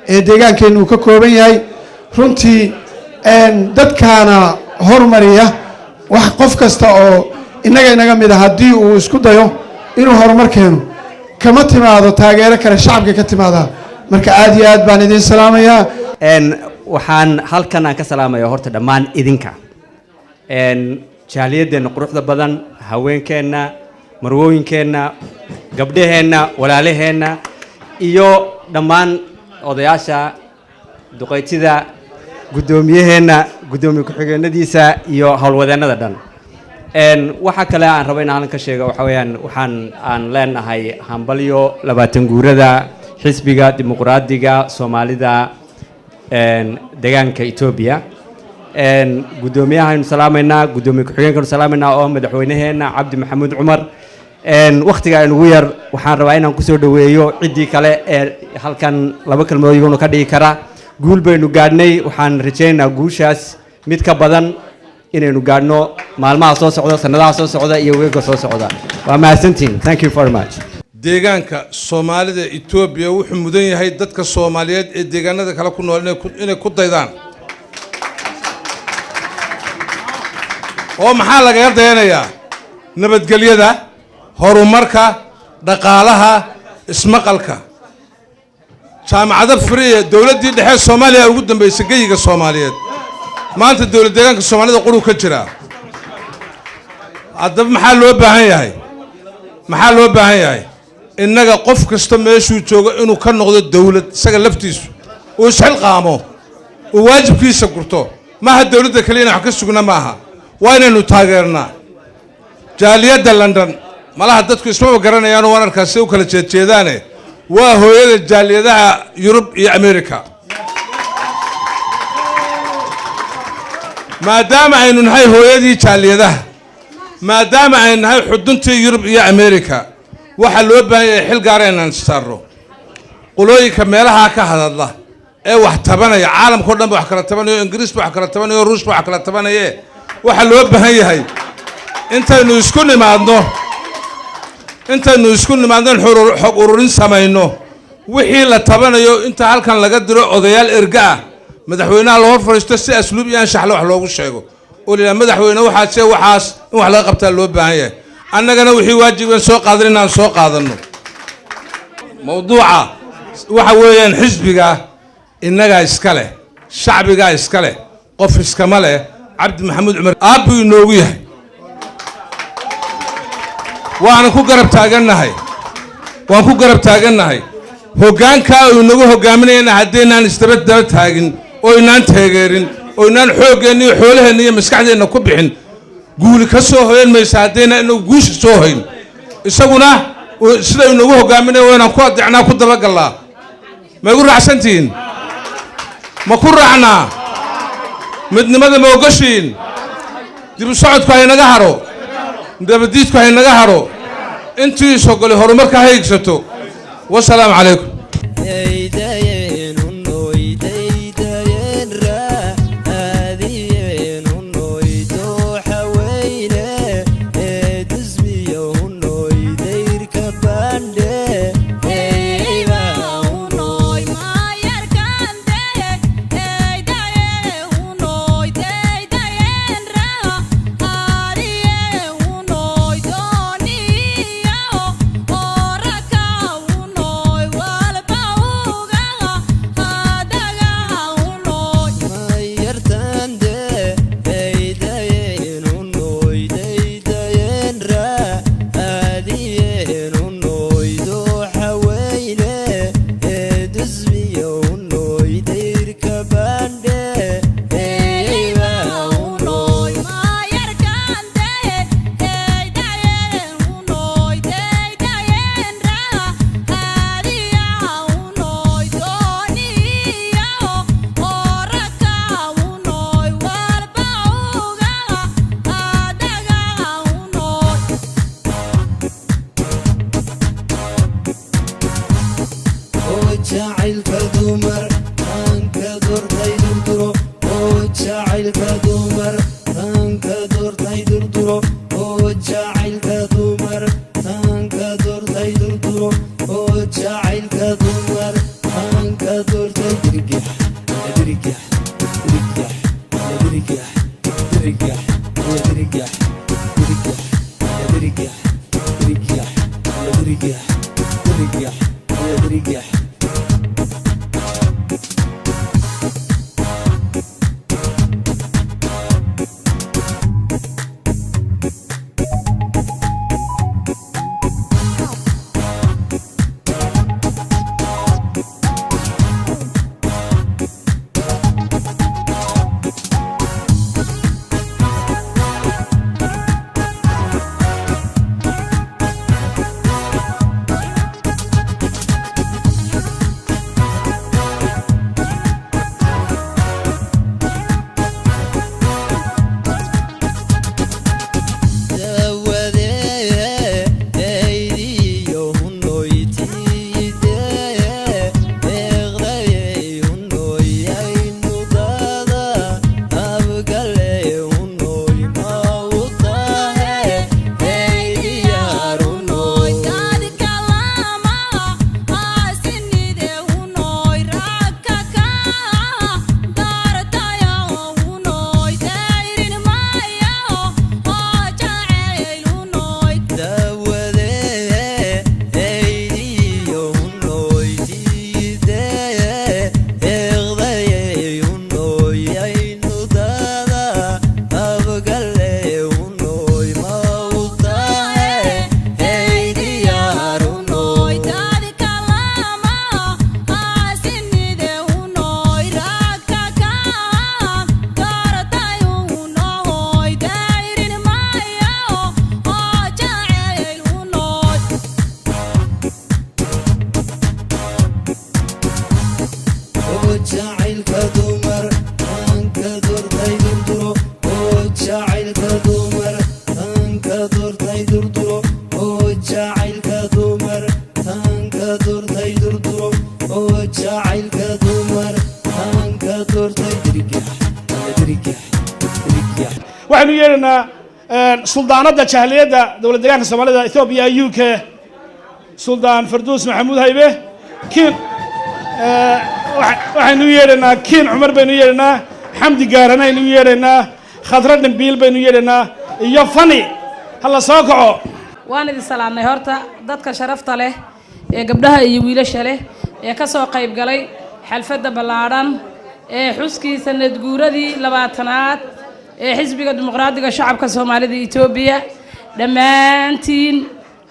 ee deegaankeenu ka kooban yahay runtii dadkaana horumariya wax qof kasta oo inaga mid ah hadii uu isku dayo inuu horumar keeno kama timaado taageero kale shacabka ka timaada marka aad iyo aad baan idin salaamayaa waxaan halkan aan ka salaamayaa horta dhammaan idinka jaaliyaddeena quruxda badan haweenkeena marwooyinkeena gabdhaheena walaalaheena iyo dhammaan odayaasha duqeytida gudoomiyaheena gudoomiye ku-xigeenadiisa iyo howlwadeennada dhan waxa kale aan rabo in aan ka sheego waxa weeyaan waxaan aan leenahay hambalyo 20 guurada xisbiga dimuqraadiga Soomaalida deegaanka Ethiopia gudoomiyaha salaamayna gudoomiye ku-xigeenka salaamayna oo madaxweynaheena Cabdi Maxamuud Cumar waqtiga aan ugu yar waxaan rabaa inaan ku soo dhaweeyo cidii kale ee halkan laba kalmood iyagu ka dhigi kara guul baynu gaadhnay waxaan rajaynaynaa guushaas mid ka badan inaynu gaadhno maalmaha soo socda sanadaha soo socda iyo weega soo socda waa mahadsantiin thank you very much deegaanka Soomaalida Ethiopia wuxuu mudan yahay dadka Soomaaliyeed ee deegaanada kala ku nool inay ku daydaan oo maxaa laga dayanayaa nabadgelyada horumarka dhaqaalaha ismaqalka jaamacada free dawladii dhexe Soomaaliya ugu dambeysay geyiga Soomaaliyeed maanta dawladda deegaanka Soomaalida quru ka jira adab maxaa loo baahan yahay innaga qof kasta meeshuu joogo inuu ka noqdo dawlad isaga laftiisu oo isxil qaamo oo waajibkiisa gurto maaha dawladda kaliya wax ka sugna maaha waa inaynu taageernaa jaaliyadda London malaha dadku isma garanayaan oo wararkaas u kala jeedaane waa hooyada jaaliyadaha Yurub iyo America maadaama aynu nahay hooyadii jaaliyadaha maadaama ay nahay xuduntii Yurub iyo America waxa loo baahan yahay xil gaar ah inaan saaro qolooyinka meelaha ka hadla ee wax tabanaya caalamka oo dhan wax kala tabanayo Ingiriis wax kala tabanayo Ruus wax kala tabanayo waxa loo baahan yahay intaynu isku nimaadno xog ururin samayno wixii la tabanayo inta halkan laga diro odayaal erga ah madaxweynaha loo fariisto si asluub iyo anshax wax loogu sheego oo ila madaxweyne waxaas in wax laga qabtaa loo baahan yahay annagana wixii waajiban soo qaadan inaan soo qaadano mawduuca waxa weeyaan xisbiga innaga iska leh shacbiga iska leh qof iskama leh Cabdi Maxamuud Cumar aabbu inoogu yahay waan ku garab taagannahay hoggaanka uu nagu hogaaminayna haddeenaan isdaba taagin oo inaan taageerin oo inaan xoogeen iyo xoolaheena iyo maskaxdeena ku bixin guuli ka soo hoyan maysa haddeenaan inuu guusha soo hoyn isaguna sida uu nagu hogaaminayo inaan ku adeecnaa ku dabagalnaa ma igu raacsantiin ma ku raacnaa midnimada ma ogashiin dib u socodku haynaga haro dabadiidku haynaga haro intii soo galay horumarka haygsato wassalaamu calaykum jacaylka dumar aan ka جعلك دمر هانك دورت درجح درجح درجح waxaynu yeelanaa suldaanada jahliyadda dowlad deegaanka Soomaalida Ethiopia UK suldaan Farduus Maxamuud Haybe kiin waxaynu yeelanaa kiin Cumar baynu yeelanaa Xamdi Gaarana aynu yeelanaa Khadra Dambiil baynu yeelanaa iyo Fani hala soo kaco waan idin salaamnay horta dadka sharafta leh ee gabdhaha iyo wiilasha leh ee ka soo qayb galay xalfadda ballaaran ee xuskii sanad guuradii 20aad ee xisbiga dimuqraadiga shacabka Soomaalida Itoobiya dhammaantiin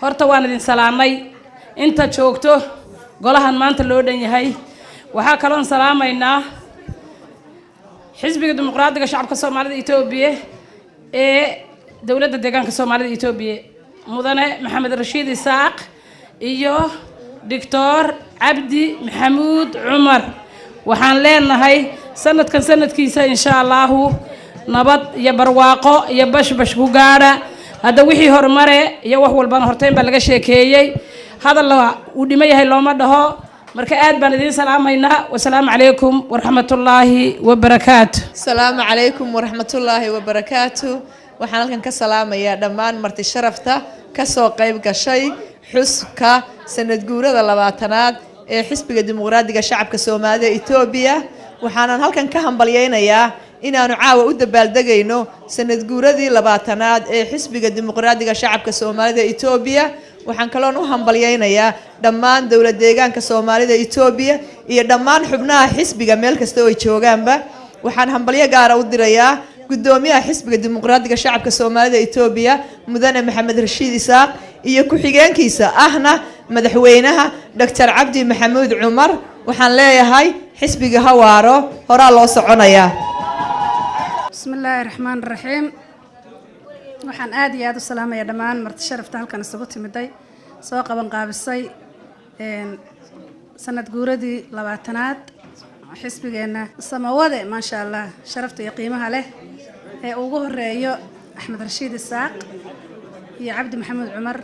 horta waan idin salaamay inta joogto golahan maanta loo dhan yahay waxa kale oo salaamaynaa xisbiga dimuqraadiga shacabka Soomaalida Itoobiya ee dawladda deegaanka Soomaalida Itoobiya mudane Maxamed Rashiid Isaaq iyo Dr. Cabdi Maxamuud Cumar waxaan leenahay sanadkan sanadkiisa insha Allah nabad iyo barwaaqo iyo bashbash ku gaara hada wixii hormare iyo wax walba horteen ba laga sheekeeyay hadal uu dhimay yahay looma dhaho marka aad baan idin salaamaynaa wassalaamu calaykum waraxmatullaahi wabarakaatuh salaamu calaykum waraxmatullaahi wabarakaatuh waxaan halkan ka salaamayaa dhammaan marti sharafta ka soo qayb gashay xuska sanad guurada 20aad ee xisbiga dimuqraadiga shacabka Soomaalida Itoobiya waxaan halkan ka hambalyeynayaa inaanu caawa u dabaaldegayno sanad guuradii 20aad ee xisbiga dimuqraadiga shacabka Soomaalida Itoobiya waxaan kaloon u hambalyeynayaa dhammaan dawlad deegaanka Soomaalida Itoobiya iyo dhammaan xubnaha xisbiga meel kasta oo ay joogaanba waxaan hambalyo gaar ah u dirayaa gudoomiyaha xisbiga dimuqraadiga shacabka Soomaalida Itoobiya mudane Maxamed Rashiid Isaaq iyo ku-xigeenkiisa ahna madaxweynaha Dr. Cabdi Maxamuud Cumar waxaan leeyahay xisbiga hawaaro hora loo soconayaa bismillaahi raxmaani raxiim waxaan aad iyo aad u salaamayaa dhammaan marti sharafta halkan isugu timiday soo qaban qaabisay sanad guuradii 20aad xisbigeena samawade ma sha Allah sharafta iyo qiimaha leh ee ugu horeeyo Axmed Rashiid Isaaq iyo Cabdi Maxamuud Cumar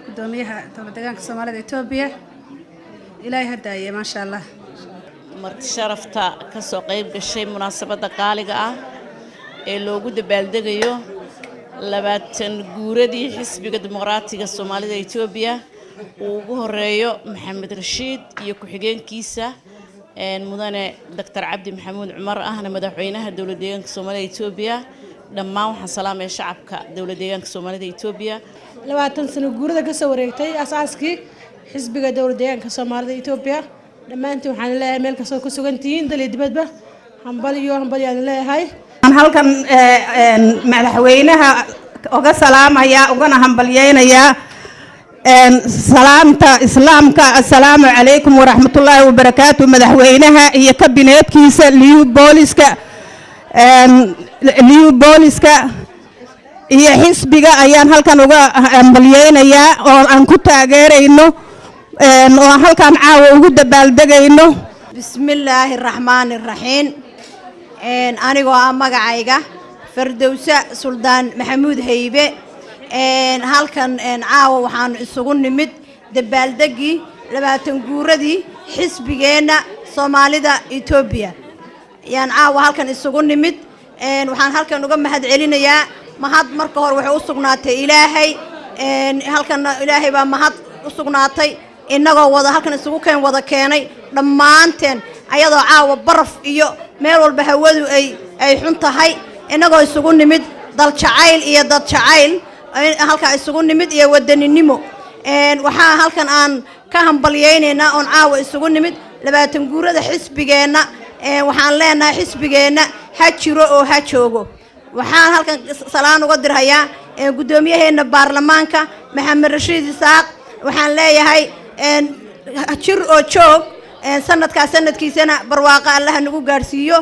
gudoomiyaha dowlad deegaanka Soomaalida Itoobiya ilaahay hadaaye ma sha Allah marti sharafta ka soo qayb gashay munaasabada qaaliga ah ee loogu dabaaldegayo 20 guuradii xisbiga dimuqraadiga Soomaalida Itoobiya ugu horeeyo Maxamed Rashiid iyo ku-xigeenkiisa mudane Dr. Cabdi Maxamuud Cumar ahna madaxweynaha dowlad deegaanka Soomaalida Itoobiya dhammaan waxaan salaamay shacabka dowlad deegaanka Soomaalida Itoobiya 20 sano guurada ka soo wareegtay asaaskii xisbiga dowlad deegaanka Soomaalida Itoobiya dhammaantiin waxaan leeyahay meel kasta ku sugan tihiin dalay dibadba hambalyo leeyahay halkan madaxweynaha uga salaamaya ugana hambalyeynaya salaamta islaamka assalaamu calaykum waraxmatullaahi wabarakaatuh madaxweynaha iyo kabineedkiisa liu booliska iyo xisbiga ayaan halkan uga hambalyeynayaa oo aan ku taageerayno oo halkan caawa ugu dabaaldegayno bismillaahi raxmaani raxiim anigoo ah magacayga Fardowsa Suldaan Maxamuud Haybe halkan caawa waxaan isugu nimid dabaaldegii 20 guuradii xisbigeena Soomaalida Itoobiya yaan caawa halkan isugu nimid waxaan halkan uga mahad celinayaa mahad marka hore waxay u sugnaatay Ilaahay halkan Ilaahay baa mahad u sugnaatay inagoo wada halkan isugu wada keenay dhammaanteen ayadoo caawa baraf iyo meel walba hawadu ay xun tahay inagoo isugu nimid dal jacayl iyo dad jacayl halka isugu nimid iyo wadaninimo waxaa halkan aan ka hambalyeynayna on caawa isugu nimid 20 guurada xisbigeena waxaan leenahay xisbigeena ha jiro oo ha joogo waxaan halkan salaan uga dirhayaa gudoomiyaheena baarlamaanka Maxamed Rashiid Isaaq waxaan leeyahay jir oo joog sanadkiisana barwaaqo Allah nagu gaarsiiyo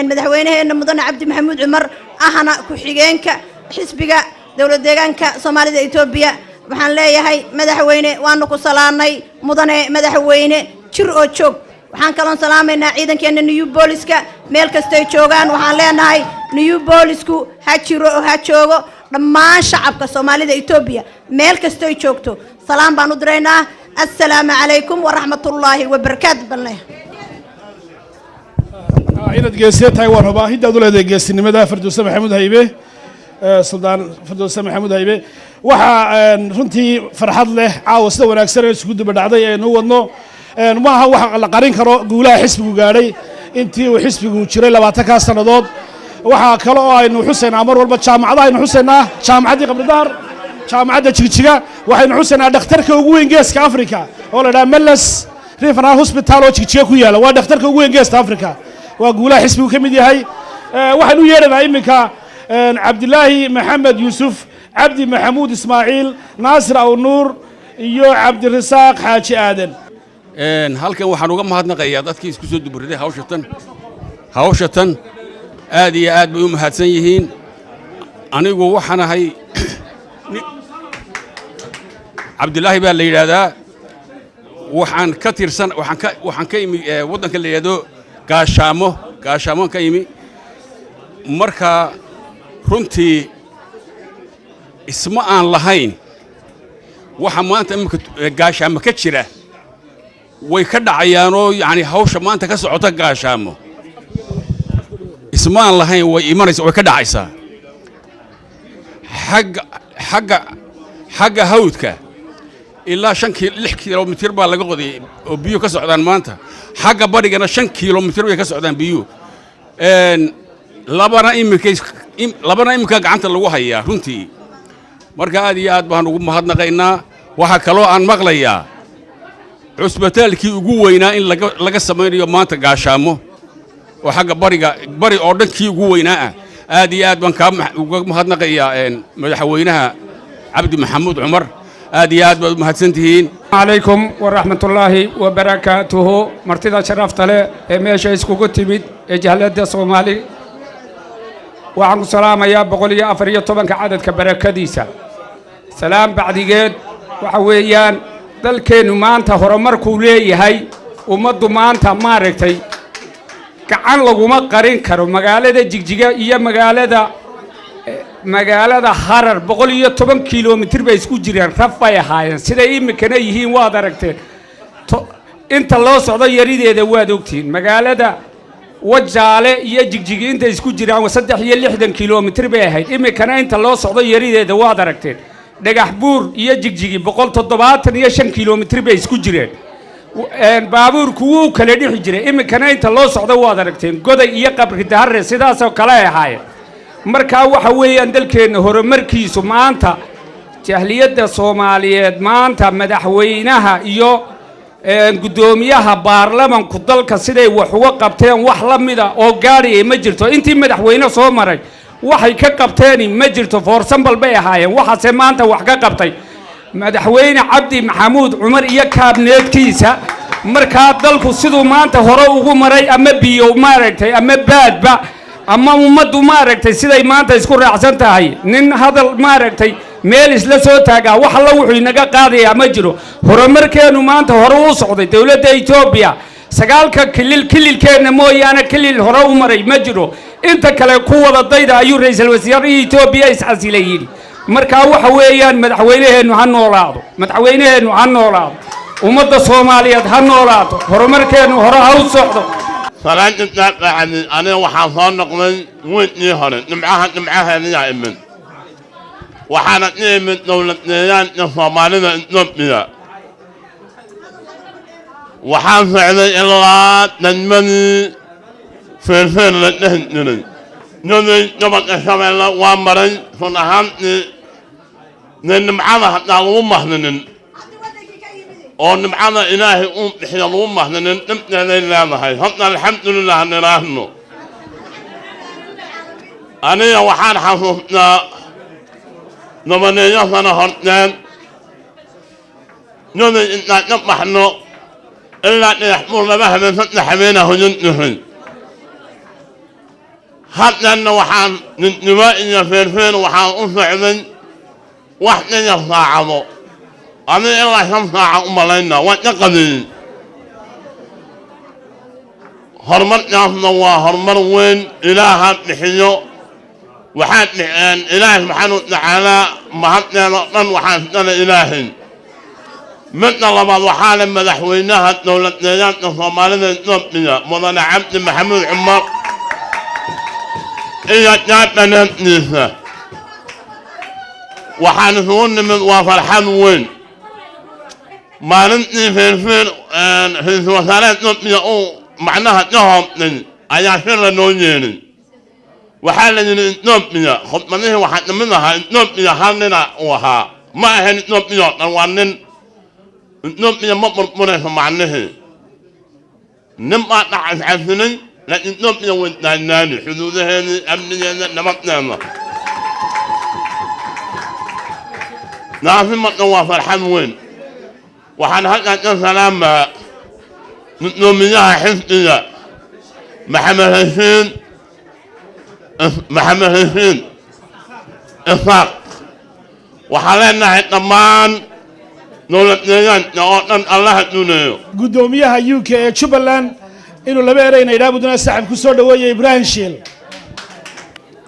madaxweynaheena mudane Cabdi Maxamuud Cumar ahna ku-xigeenka xisbiga dowlad deegaanka Soomaalida Itoobiya waxaan leeyahay madaxweyne waanu ku salaanay mudane madaxweyne jir oo joog waxaan kaloon salaamaynaa ciidankeena new booliska meel kasta ay joogaan waxaan leenahay new boolisku ha jiro oo ha joogo dhammaan shacabka Soomaalida Itoobiya meel kasta ay joogto salaam baan u diraynaa assalaamu calaykum waraxmatullaahi wabarakaatuh inaad geesiya tahay waan hubaa hiddaad u leedahay geesinimada Firdawsa Maxamuud Haybe Suldaan Firdawsa Maxamuud Haybe waxaa runtii farxad leh caawa sida wanaagsan ee isku daba dhacday ee noo wadno maaha wax la qarin karo guulaha xisbigu gaadhay intii uu xisbigu jiray 20 sanadood waxaa kale oo aynu xusaynaa mar walba jaamacadaha aynu xusaynaa jaamacaddii Qabridahar jaamacadda Jigjiga waxaynu xusaynaa dhakhtarka ugu weyn geeska Afrika oo la yiraahdo Meles Referral Hospital oo Jigjiga ku yaala waa dhakhtarka ugu weyn geeska Afrika waa guulaha xisbigu ka mid yahay waxaanu yeedhanaa iminka Cabdilaahi Maxamed Yuusuf Cabdi Maxamuud Ismaaciil Naasir Aw Nuur iyo Cabdirasaaq Xaaji Aadan halkan waxaan uga mahadnaqayaa dadkii isku soo duburiday hawshatan aad iyo aad bay u mahadsan yihiin anigu waxaan ahay Cabdilaahi baa la yiraahdaa waxaan ka tirsan waxaan ka imi wadanka la yiraahdo gaashaamo ka imi marka runtii isma aan lahayn waxa maanta imika gaashaamo ka jira way ka dhacayaanoo yani hawsha maanta ka socota gaashaamo isma aan lahayn way imanaysaa way ka dhacaysaa xagga hawdka ilaa 6 kilomitir baa laga qoday oo biyo ka socdaan maanta xagga barigana 5 kilomitir way ka socdaan biyo labana imika gacanta lagu hayaa runtii marka aad iyo aad baan ugu mahadnaqaynaa waxa kaloo aan maqlayaa cusbitaalkii ugu weynaa in laga samaynayo maanta gaashaamo oo xagga bari oo dhankii ugu weynaa aad iyo aad baan uga mahadnaqayaa madaxweynaha Cabdi Maxamuud Cumar aad iyo aad baad u mahadsantihiin عليكم ورحمة الله وبركاته مرتضى شرفت له ماشي اسكو تيميد جهلة الصومالي وعن سلام يا بقولي أفريقيا طبعا كعدد كبركة ديسا سلام بعد جد وحويان ذل كانوا ما أنت هرمر كولي هاي ومدو ما أنت ماركتي كعن لو ما قرين كرو مقالة جيجيجا إيا مقالة حرر بقولي طبعا كيلومتر بيسكو جيران رفايا هاي سيدا إيه مكانه يهين وادركتين أنت الله صعدا يريد هذا وادوكتين مقالة وجعله يجيجيجا أنت يسكو جيران وصدق هي اللي 1 كيلومتر بيهاي إيه مكانه أنت الله صعدا يريد هذا وادركتين دقحبور يجيجيجا بقول تضباط 5 كيلومتر بيسكو جيران بابور كوو كلا دي حجرة إما كان أنت الله صعدا وادركتين قد يقبر الدهر سداسة وكلاها هاي مركا وحوي عندلكين هو مركيس وما أنت جهلية الصومالية ما أنت مدحوينها يو قدوميها بارلمان كدل كسيدة وحوا قبتين وحلم مدا أو قاري مجرتو أنت مدحوينها صومالي وحي كقبتيني مجرتو فورسمبل بيها هاي وحسي ما أنت وحكا قبتي madaxweyne Cabdi Maxamuud Cumar iyo kaabneedkiisa markaa dalku sidoo maanta hore ugu maray ama biyo maaragtay ama baadba ama ummadu maaragtay siday maanta isku raacsan tahay nin hadal maaragtay meel isla soo taaga wax la wuxuu inaga qaadaya ma jiro horumarkeenu maanta hore u socday dawladda Itoobiya sagaalka kililkeena mooyaane kilil hore u maray ma jiro inta kale ku wada dayda ayuu ra'iisul wasaaraha Itoobiya isxasilayeen markaa waxa weeyaan madaxweynaheenu ha noolaado ummadda Soomaaliyeed ha noolaato horumarkeenu hore ha u socdo salaan inta qaxani ana waxaan soo noqday weynii hore nimcaha imin waxaana nimin dawladnimada Soomaalida Itoobiya waxaan socday ilaa dhanmani feerfeer la dhahnay نودي نبغى نشامل وامرن فنهم نمعنا نالو مهنن أو نمعنا إلهي حيالو مهنن نمنا لله هاي هنا الحمد لله نراهنو أنا يا وحان حفظنا نبني يصنع هرتان نودي نمحنو إلا نحمل بهذا نحمينا هجنتهن حتى أنه وحان نمائنا فين وحان أصعبا وحنا يصاعبوا أنا إلا شمساع أمالينا واتقضي هرمت ناصنا وهرمت وين إلها نحيو وحان إله سبحانه وتعالى مهتنا نقطن وحان سنة إلهي من لبعض وحالة مدحوينها دولة نيان الصومالية الإثيوبية مدن عبد محمود عمر إيا جابنا نيسا وحانسون من وفرحان وين ما ننتي في وسائل الإثيوبية معناها نهم أيا شر نونيني وحالة الإثيوبية خطمنيه وحد منها الإثيوبية حالنا وها ما هي الإثيوبية قوانين الإثيوبية مطمئنة معناه نبقى عزني لكن الإثيوبية والتاني حدودها أمنية نمطنا نعرف مطلوع فرحان وين وحنحقق سلام الإثيوبية حزبية محمد حسين إسحاق وحالنا الضمان دولتنا نعطن الله الدنيا gudoomiyaha UK ee Jubaland inuu laba ereyna idhaabuduna saaxib ku soo dhaweeyay Ibrahim Shiil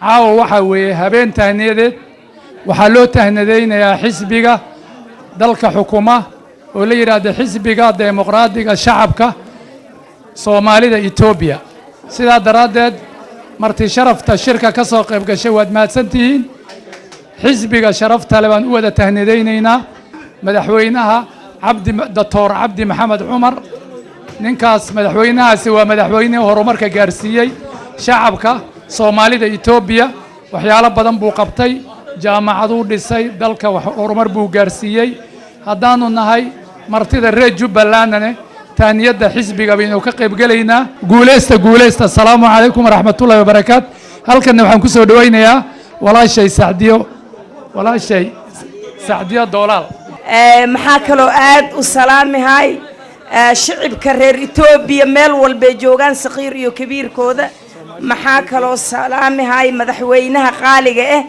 caawa waxa weeye habeen tahniyadeed waxaa loo tahnadeynayaa xisbiga dalka xukuma oo la yiraahdo xisbiga dimuqraadiga shacabka Soomaalida Itoobiya sidaa daraadeed martii sharafta shirka ka soo qayb gashay waad mahadsantihiin xisbiga sharafta leh baan u wada tahnadeynaynaa madaxweynaha Dr. Cabdi Maxamed Cumar ninkaas madaxweynahaasi waa madaxweynihii horumarka gaarsiiyay shacabka Soomaalida Itoobiya waxyaalo badan buu qabtay jaamacadu dhisay dalka horumar buu gaarsiiyay haddaanu nahay martida reer Jubbalandne taaniyada xisbiga baynu ka qayb galaynaa guuleysta assalaamu calaykum waraxmatullaahi wabarakaat halkan waxaan ku soo dhawaynayaa walaashay Sacdiyo Doolaal maxaa kaloo aad u salaamihay shicibka reer Itoobiya meel walba joogan saqiir iyo kabiirkooda maxaa kaloo salaamihay madaxweynaha qaaliga ah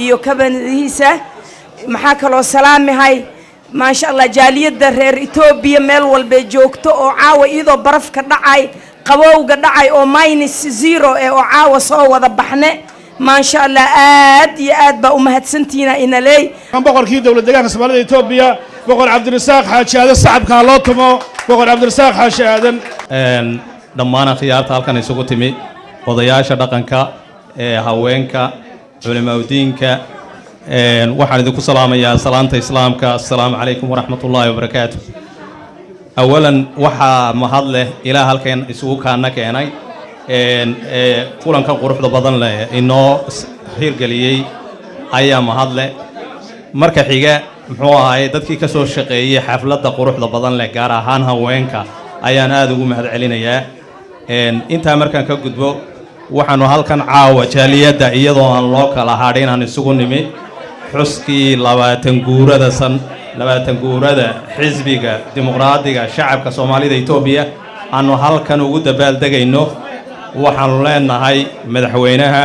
iyo kabanidiisa maxaa kaloo salaamihay ما شاء الله جالية الرئير إثيوبيا ميل والبيجوكتو أو عاوة إذا برف كدعي قبو كدعي أو ماينس زيرو أو عاوة صو ذبحنا ما شاء الله آد بأمهات سنتينا إن لي كان بقول كي دولة دجاج سمالة إثيوبيا بقول عبد الرزاق حاجة هذا الصعب كان لطمه بقول عبد الرزاق حاجة هذا دمانا خيار تالكن يسوق تمي وضياش دقنكا هواينكا علماء دينكا waxaan idinku salaamayaa salaanta islaamka assalaamu calaykum waraxmatullaahi wabarakaatu awalan waxaa mahad leh ilaa halkan isugu kaana keenay kulankan quruxda badan leh inoo hirgeliyey ayaa mahad leh marka xiga muxuu ahaay dadkii ka soo shaqeeyey xafladda quruxda badan leh gaar ahaan haweenka ayaan aad ugu mahad celinayaa intaa markaan ka gudbo waxaanu halkan caawa jaaliyadda iyadoo aan loo kala hadhin aan isugu nimi xuskii 20 guurada xisbiga dimuqraadiga shacabka Soomaalida Itoobiya aanu halkan ugu dabaaldegayno waxaanu leenahay madaxweynaha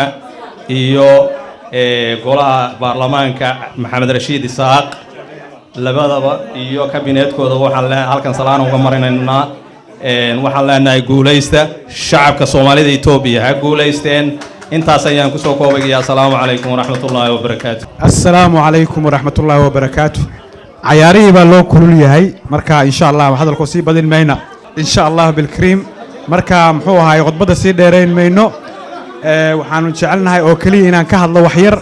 iyo golaha baarlamaanka Maxamed Rashiid Isaaq labadaba iyo kabineedkooda waxaan halkan salaan uga marinaynaa waxaan leenahay guuleysta shacabka Soomaalida Itoobiya ha guuleysteen intaas ayaan ku soo koobayaa assalaamu calaykum waraxmatullaahi wabarakaatu assalaamu calaykum waraxmatullaahi wabarakaatu cayaarihii baa loo kulul yahay marka insha Allah hadalku sii badin mayna insha Allah bil kareem marka muxuu ahaay qodbada sii dheereyn mayno waxaanu jecelnahay oo kaliya inaan ka hadlo wax yar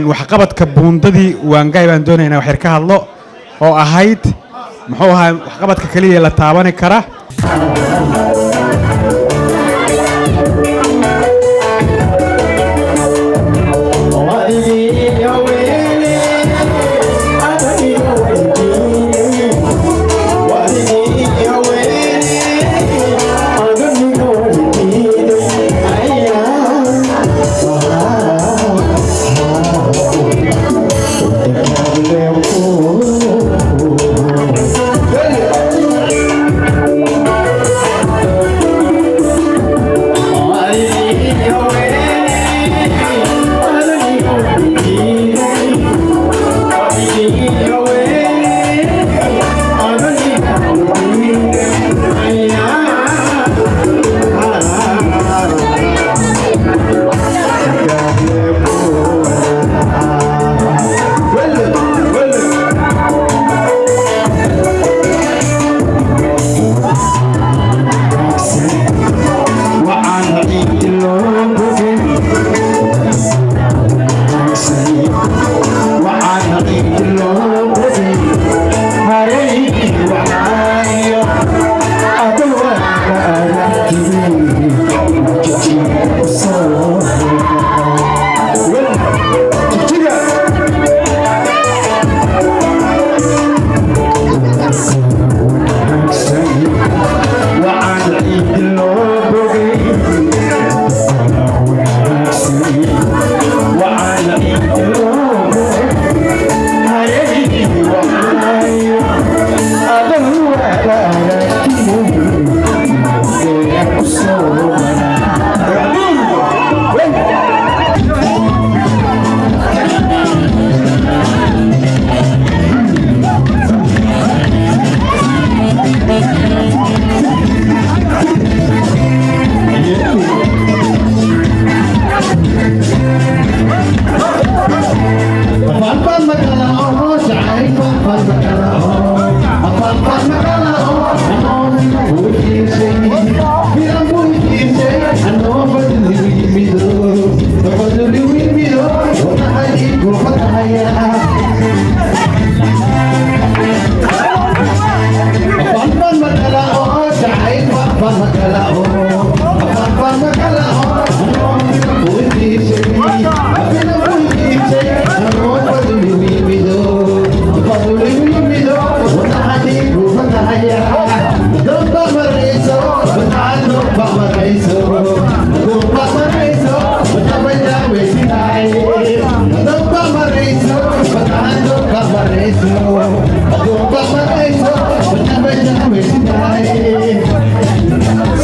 wax qabadka buundadii waan gaybaan doonaynaa wax yar ka hadlo oo ahayd muxuu ahaay wax qabadka kaliya la taaban kara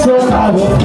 So